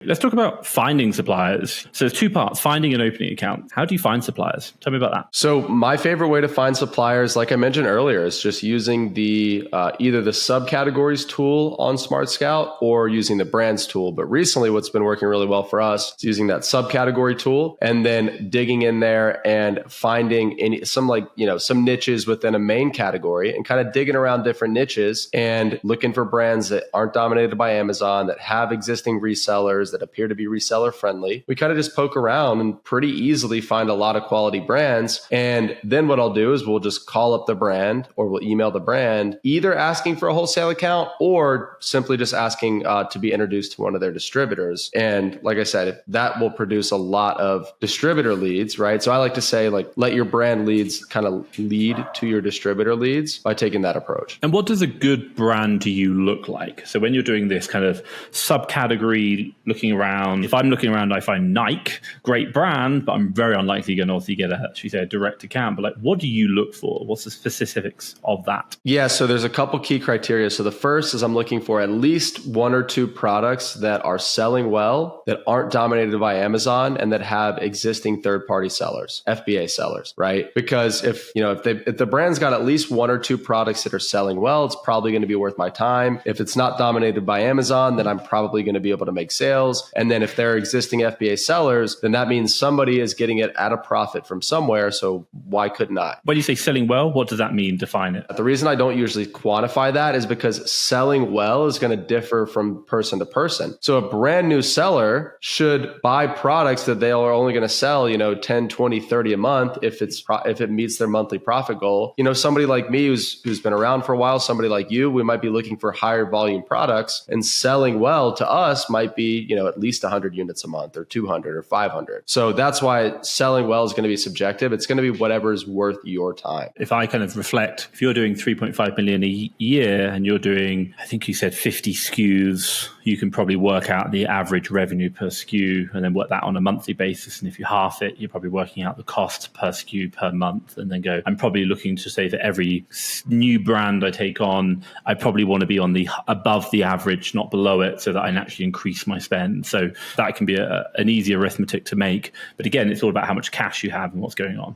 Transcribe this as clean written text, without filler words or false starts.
Let's talk about finding suppliers. So there's two parts, finding and opening account. How do you find suppliers? Tell me about that. So my favorite way to find suppliers, like I mentioned earlier, is just using the either the subcategories tool on Smart Scout or using the brands tool. But recently what's been working really well for us is using that subcategory tool and then digging in there and finding some niches within a main category and kind of digging around different niches and looking for brands that aren't dominated by Amazon, that have existing resellers, that appear to be reseller friendly. We kind of just poke around and pretty easily find a lot of quality brands. And then what I'll do is we'll just call up the brand or we'll email the brand, either asking for a wholesale account or simply just asking to be introduced to one of their distributors. And like I said, that will produce a lot of distributor leads, right? So I like to say, like, let your brand leads kind of lead to your distributor leads by taking that approach. And what does a good brand to you look like? So when you're doing this kind of subcategory looking around, if I'm looking around, I find Nike, great brand, but I'm very unlikely going to get a direct account. But like, what do you look for? What's the specifics of that? Yeah, so there's a couple key criteria. So the first is I'm looking for at least one or two products that are selling well, that aren't dominated by Amazon, and that have existing third-party sellers, FBA sellers, right? Because if the brand's got at least one or two products that are selling well, it's probably going to be worth my time. If it's not dominated by Amazon, then I'm probably going to be able to make sales. And then if they're existing FBA sellers, then that means somebody is getting it at a profit from somewhere. So why couldn't I? When you say selling well, what does that mean? Define it. The reason I don't usually quantify that is because selling well is going to differ from person to person. So a brand new seller should buy products that they are only going to sell, 10, 20, 30 a month if it meets their monthly profit goal. Somebody like me who's been around for a while, somebody like you, we might be looking for higher volume products, and selling well to us might be, at least 100 units a month or 200 or 500. So that's why selling well is going to be subjective. It's going to be whatever is worth your time. If I kind of reflect, if you're doing 3.5 million a year and you're doing, I think you said 50 SKUs, you can probably work out the average revenue per SKU and then work that on a monthly basis. And if you half it, you're probably working out the cost per SKU per month and then go, I'm probably looking to say that every new brand I take on, I probably want to be on the above the average, not below it, so that I can actually increase my spend. So that can be an easy arithmetic to make. But again, it's all about how much cash you have and what's going on.